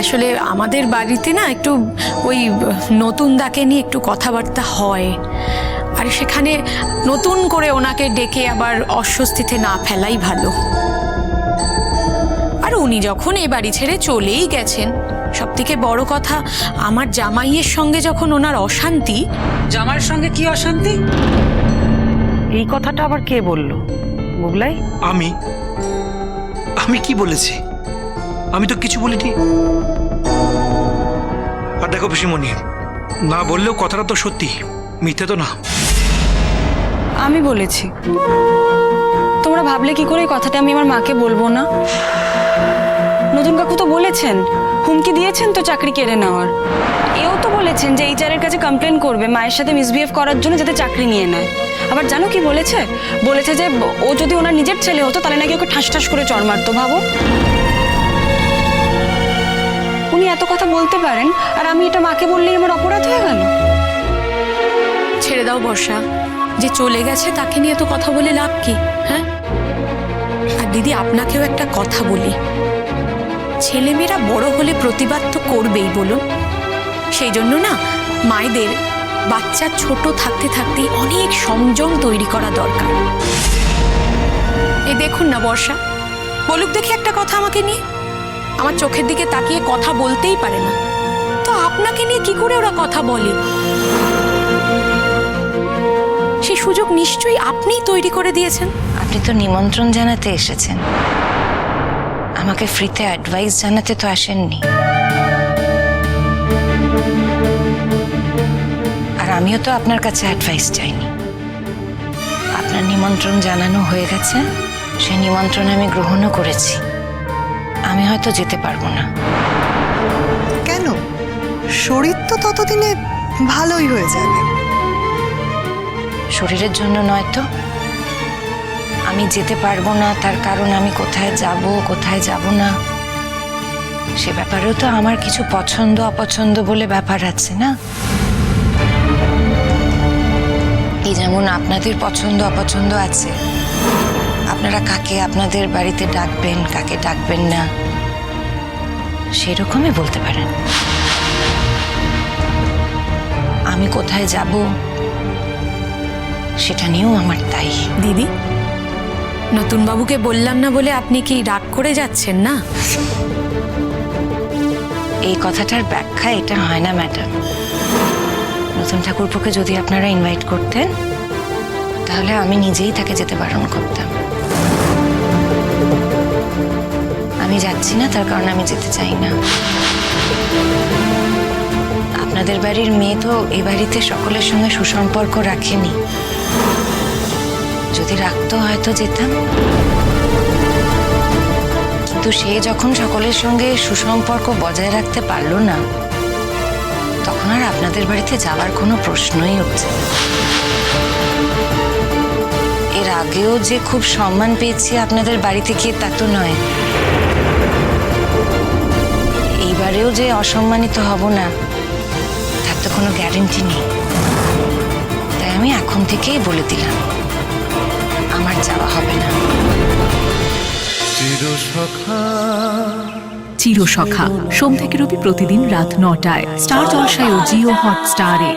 আসলে আমাদের বাড়িতে না একটু ওই নতুন দাকে নিয়ে একটু কথাবার্তা হয়, আর সেখানে নতুন করে ওনাকে ডেকে আবার অস্বস্তিতে না ফেলাই ভালো। আর উনি যখন এই বাড়ি ছেড়ে চলেই গেছেন, সব থেকে বড় কথা আমার জামাইয়ের সঙ্গে যখন ওনার অশান্তি। জামাইয়ের সঙ্গে কি অশান্তি? এই কথাটা আবার কে বললো? বুবলাই? আমি কি বলেছি? আমি তো কিছু বলিনি। আর দেখো পিসিমণি, না বললেও কথাটা তো সত্যি, মিথ্যে তো না। আমি বলেছি। তোমরা ভাবলে কি করে এই কথাটা আমি আমার মাকে বলবো না? নতুন কাকু তো বলেছেন, হুমকি দিয়েছেন তো চাকরি কেড়ে নেওয়ার। এও তো বলেছেন যে এইচআর এর কাছে কমপ্লেন করবে মায়ের সাথে মিসবিহেভ করার জন্য, যাতে চাকরি নিয়ে নেয়। আবার জানো কি বলেছে? বলেছে যে ও যদি ওনার নিজের ছেলে হতো তাহলে নাকি ওকে ঠাস ঠাস করে চড় মারতো। ভাবো, উনি এত কথা বলতে পারেন আর আমি এটা মাকে বললেই আমার অপরাধ হয়ে গেল। ছেড়ে দাও বর্ষা, যে চলে গেছে তাকে নিয়ে তো কথা বলে লাভ কি? হ্যাঁ, আর দিদি আপনাকেও একটা কথা বলি, ছেলেমেয়েরা বড় হলে প্রতিবাদ তো করবেই বলুন। সেই জন্য না মায়েদের বাচ্চা ছোট থাকতে থাকতেই অনেক সংযম তৈরি করা দরকার। এই দেখুন না বর্ষা, বলুক দেখি একটা কথা আমাকে নিয়ে, আমার চোখের দিকে তাকিয়ে কথা বলতেই পারে না, তো আপনাকে নিয়ে কি করে ওরা কথা বলে? সেই সুযোগ নিশ্চয়ই আপনিই তৈরি করে দিয়েছেন। আপনি তো নিমন্ত্রণ জানাতে এসেছেন, আমাকে ফ্রিতে অ্যাডভাইস জানাতে তো আসেননি। আর আমিও তো আপনার কাছে অ্যাডভাইস চাইনি। আপনার নিমন্ত্রণ জানানো হয়ে গেছে, সেই নিমন্ত্রণ আমি গ্রহণও করেছি। আমি হয়তো যেতে পারবো না। কেন? শরীর তো ততদিনে ভালোই হয়ে যাবে। শরীরের জন্য নয় তো, আমি যেতে পারবো না তার কারণ আমি কোথায় যাব না সে ব্যাপারেও তো আমার কিছু পছন্দ অপছন্দ বলে ব্যাপার আছে না। এই যেমন আপনাদের পছন্দ অপছন্দ আছে, আপনারা কাকে আপনাদের বাড়িতে ডাকবেন কাকে ডাকবেন না সেরকমই বলতে পারেন। আমি কোথায় যাব সেটা নিয়েও আমার তাই। দিদি, নতুন বাবুকে বললাম না বলে আপনি কি রাগ করে যাচ্ছেন না? এই কথাটার ব্যাখ্যা এটা হয় না ম্যাডাম। নতুন ঠাকুরপোকে যদি আপনারা ইনভাইট করতেন তাহলে আমি নিজেই তাকে যেতে বারণ করতাম। আমি যাচ্ছি না তার কারণ আমি যেতে চাই না। আপনাদের বাড়ির মেয়ে তো এই বাড়িতে সকলের সঙ্গে সুসম্পর্ক রাখেনি, যদি রাখতো হয়তো যেতাম। কিন্তু সে যখন সকলের সঙ্গে সুসম্পর্ক বজায় রাখতে পারলো না, তখন আর আপনাদের বাড়িতে যাওয়ার কোনো প্রশ্নই উঠছে না। এর আগেও যে খুব সম্মান পেয়েছি আপনাদের বাড়িতে গিয়ে তা তো নয়, এইবারেও যে অসম্মানিত হব না তার তো কোনো গ্যারেন্টি নেই। তাই আমি এখন থেকেই বলে দিলাম আমার যাওয়া হবে না। চিরসখা সোম থেকে রবি প্রতিদিন রাত ৯টায় স্টার জলসায় ও জিও হটস্টারে।